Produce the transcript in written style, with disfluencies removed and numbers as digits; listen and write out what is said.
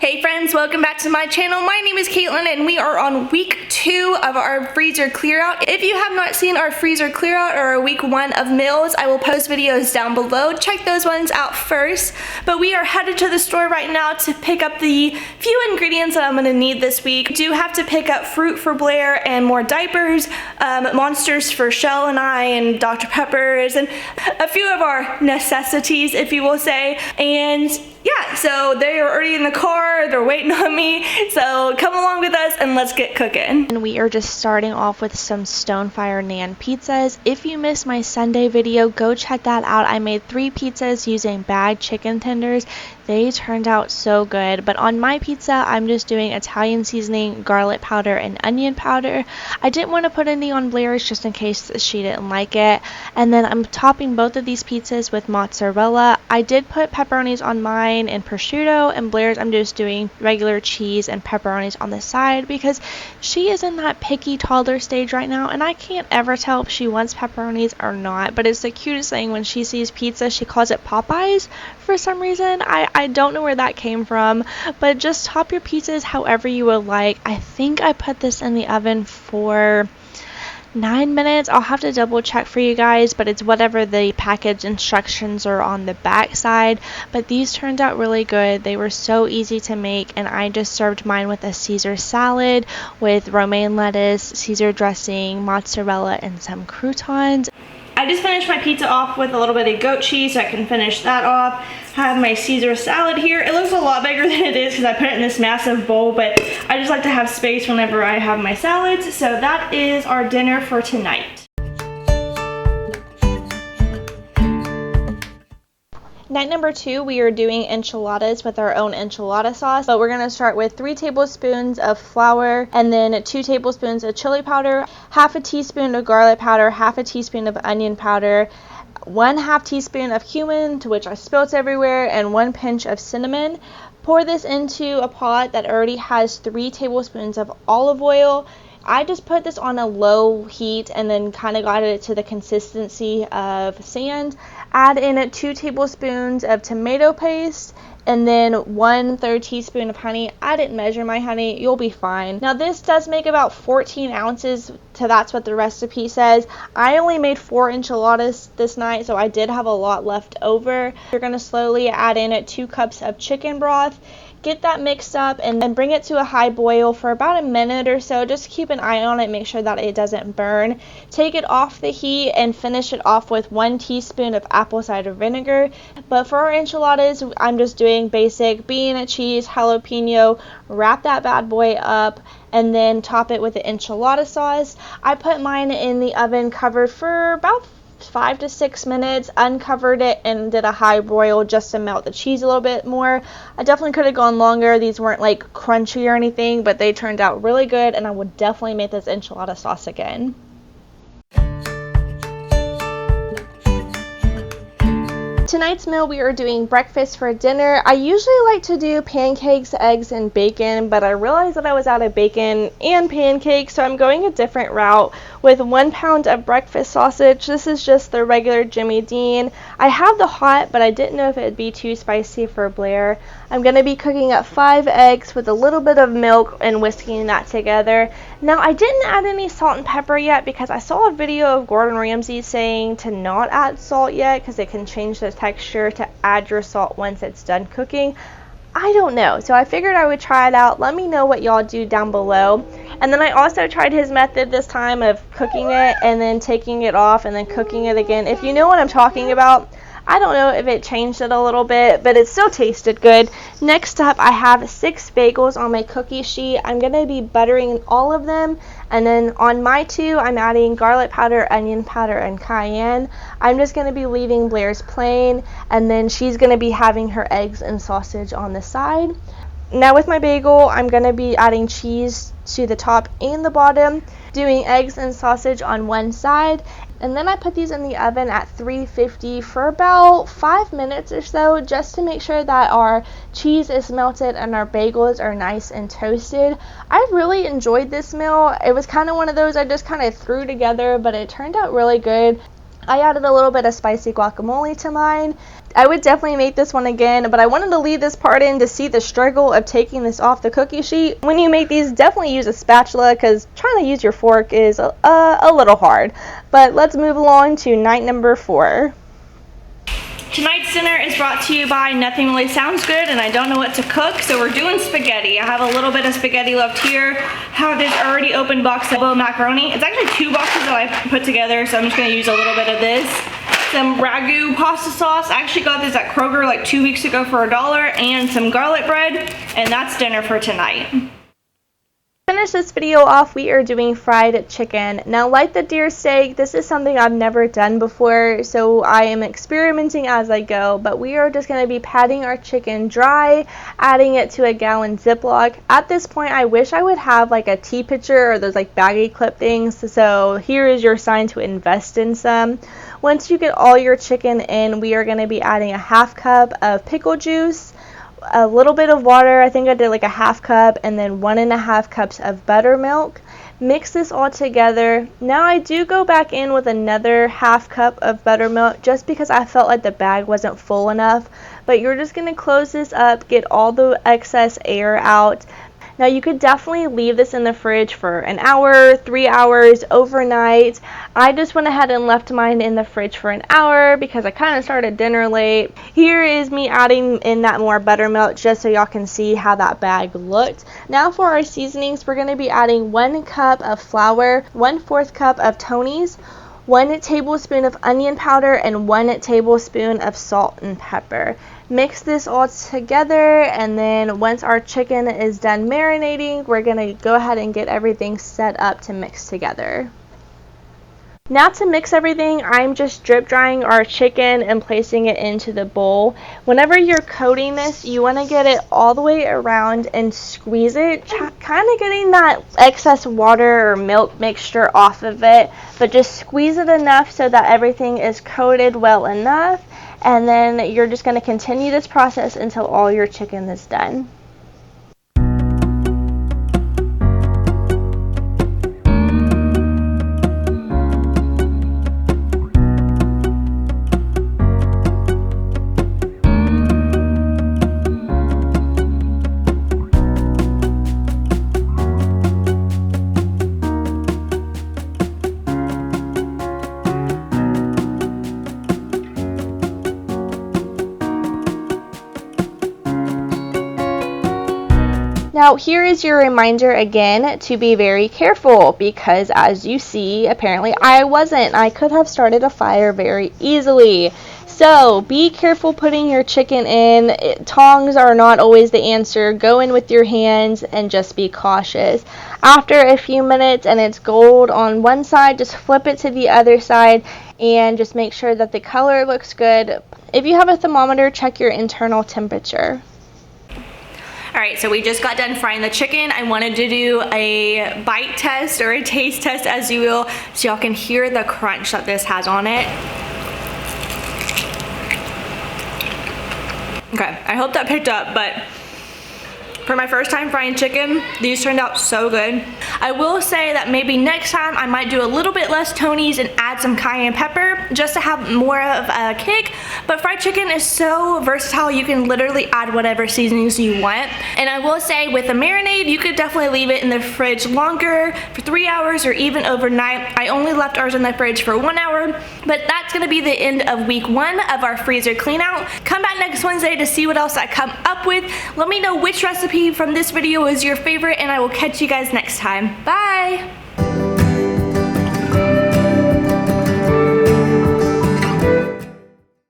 Hey friends, welcome back to my channel. My name is Caitlin and we are on week 2 of our freezer clear out. If you have not seen our freezer clear out or our week 1 of meals, I will post videos down below. Check those ones out first. But we are headed to the store right now to pick up the few ingredients that I'm going to need this week. I do have to pick up fruit for Blair and more diapers, Monsters for Shell and I, and Dr. Pepper's, and a few of our necessities, if you will say. And yeah, so they are already in the car, they're waiting on me, so come along with us and let's get cooking. And we are just starting off with some Stonefire Nan pizzas. If you missed my Sunday video, go check that out. I made 3 pizzas using bagged chicken tenders. They turned out so good, but on my pizza, I'm just doing Italian seasoning, garlic powder, and onion powder. I didn't want to put any on Blair's just in case she didn't like it. And then I'm topping both of these pizzas with mozzarella. I did put pepperonis on mine and prosciutto, and Blair's I'm just doing regular cheese and pepperonis on the side because she is in that picky toddler stage right now, and I can't ever tell if she wants pepperonis or not. But it's the cutest thing when she sees pizza, she calls it Popeyes for some reason. I don't know where that came from, but just top your pizzas however you would like. I think I put this in the oven for 9 minutes. I'll have to double check for you guys, but it's whatever the package instructions are on the back side. But these turned out really good. They were so easy to make, and I just served mine with a Caesar salad with romaine lettuce, Caesar dressing, mozzarella, and some croutons. I just finished my pizza off with a little bit of goat cheese so I can finish that off. Have my Caesar salad here. It looks a lot bigger than it is because I put it in this massive bowl, but I just like to have space whenever I have my salads. So that is our dinner for tonight. Night number 2, we are doing enchiladas with our own enchilada sauce, but we're going to start with 3 tablespoons of flour and then 2 tablespoons of chili powder, half a teaspoon of garlic powder, half a teaspoon of onion powder, 1/2 teaspoon of cumin, to which I spilt everywhere, and 1 pinch of cinnamon. Pour this into a pot that already has 3 tablespoons of olive oil. I just put this on a low heat and then kind of got it to the consistency of sand. Add in 2 tablespoons of tomato paste and then 1/3 teaspoon of honey. I didn't measure my honey, you'll be fine. Now this does make about 14 ounces, so that's what the recipe says. I only made 4 enchiladas this night, so I did have a lot left over. You're going to slowly add in 2 cups of chicken broth. Get that mixed up and then bring it to a high boil for about a minute or so. Just keep an eye on it, make sure that it doesn't burn. Take it off the heat and finish it off with 1 teaspoon of apple cider vinegar. But for our enchiladas, I'm just doing basic bean, cheese, jalapeno. Wrap that bad boy up and then top it with the enchilada sauce. I put mine in the oven covered for about 5 to 6 minutes, uncovered it, and did a high broil just to melt the cheese a little bit more. I definitely could have gone longer. These weren't like crunchy or anything, but they turned out really good, and I would definitely make this enchilada sauce again. Tonight's meal, we are doing breakfast for dinner. I usually like to do pancakes, eggs, and bacon, but I realized that I was out of bacon and pancakes, so I'm going a different route with 1 pound of breakfast sausage. This is just the regular Jimmy Dean. I have the hot, but I didn't know if it would be too spicy for Blair. I'm going to be cooking up 5 eggs with a little bit of milk and whisking that together. Now, I didn't add any salt and pepper yet because I saw a video of Gordon Ramsay saying to not add salt yet because it can change the texture, to add your salt once it's done cooking. I don't know, so I figured I would try it out. Let me know what y'all do down below. And then I also tried his method this time of cooking it and then taking it off and then cooking it again. If you know what I'm talking about, I don't know if it changed it a little bit, but it still tasted good. Next up, I have 6 bagels on my cookie sheet. I'm going to be buttering all of them, and then on my 2, I'm adding garlic powder, onion powder, and cayenne. I'm just going to be leaving Blair's plain, and then she's going to be having her eggs and sausage on the side. Now with my bagel, I'm going to be adding cheese to the top and the bottom, doing eggs and sausage on one side, and then I put these in the oven at 350 for about 5 minutes or so, just to make sure that our cheese is melted and our bagels are nice and toasted. I really enjoyed this meal. It was kind of one of those I just kind of threw together, but it turned out really good. I added a little bit of spicy guacamole to mine. I would definitely make this one again, but I wanted to leave this part in to see the struggle of taking this off the cookie sheet. When you make these, definitely use a spatula because trying to use your fork is a little hard. But let's move along to night number 4. Tonight's dinner is brought to you by Nothing Really Sounds Good, and I don't know what to cook, so we're doing spaghetti. I have a little bit of spaghetti left here. Have this already opened box of macaroni. It's actually 2 boxes that I put together, so I'm just gonna use a little bit of this. Some ragu pasta sauce. I actually got this at Kroger like 2 weeks ago for $1, and some garlic bread, and that's dinner for tonight. Finish this video off, we are doing fried chicken. Now, like the deer steak, this is something I've never done before, so I am experimenting as I go, but we are just going to be patting our chicken dry, adding it to a gallon Ziploc. At this point, I wish I would have like a tea pitcher or those like baggy clip things, so here is your sign to invest in some. Once you get all your chicken in, we are going to be adding a 1/2 cup of pickle juice, a little bit of water. I think I did like a 1/2 cup, and then 1.5 cups of buttermilk. Mix this all together. Now I do go back in with another 1/2 cup of buttermilk just because I felt like the bag wasn't full enough. But you're just going to close this up, get all the excess air out. Now you could definitely leave this in the fridge for an hour, 3 hours, overnight. I just went ahead and left mine in the fridge for an hour because I kind of started dinner late. Here is me adding in that more buttermilk just so y'all can see how that bag looked. Now for our seasonings, we're going to be adding 1 cup of flour, 1/4 cup of Tony's, 1 tablespoon of onion powder, and 1 tablespoon of salt and pepper. Mix this all together, and then once our chicken is done marinating, we're going to go ahead and get everything set up to mix together. Now to mix everything, I'm just drip drying our chicken and placing it into the bowl. Whenever you're coating this, you want to get it all the way around and squeeze it, kind of getting that excess water or milk mixture off of it, but just squeeze it enough so that everything is coated well enough, and then you're just going to continue this process until all your chicken is done. Now here is your reminder again to be very careful because as you see, apparently I wasn't. I could have started a fire very easily. So be careful putting your chicken in. Tongs are not always the answer. Go in with your hands and just be cautious. After a few minutes and it's gold on one side, just flip it to the other side and just make sure that the color looks good. If you have a thermometer, check your internal temperature. Alright, so we just got done frying the chicken. I wanted to do a bite test or a taste test, as you will, so y'all can hear the crunch that this has on it. Okay, I hope that picked up, but for my first time frying chicken, these turned out so good. I will say that maybe next time I might do a little bit less Tony's and add some cayenne pepper just to have more of a kick. But fried chicken is so versatile, you can literally add whatever seasonings you want. And I will say with a marinade, you could definitely leave it in the fridge longer, for 3 hours or even overnight. I only left ours in the fridge for 1 hour, but that's gonna be the end of week 1 of our freezer clean out. Come back next Wednesday to see what else I come up with. Let me know which recipe from this video is your favorite, and I will catch you guys next time. Bye!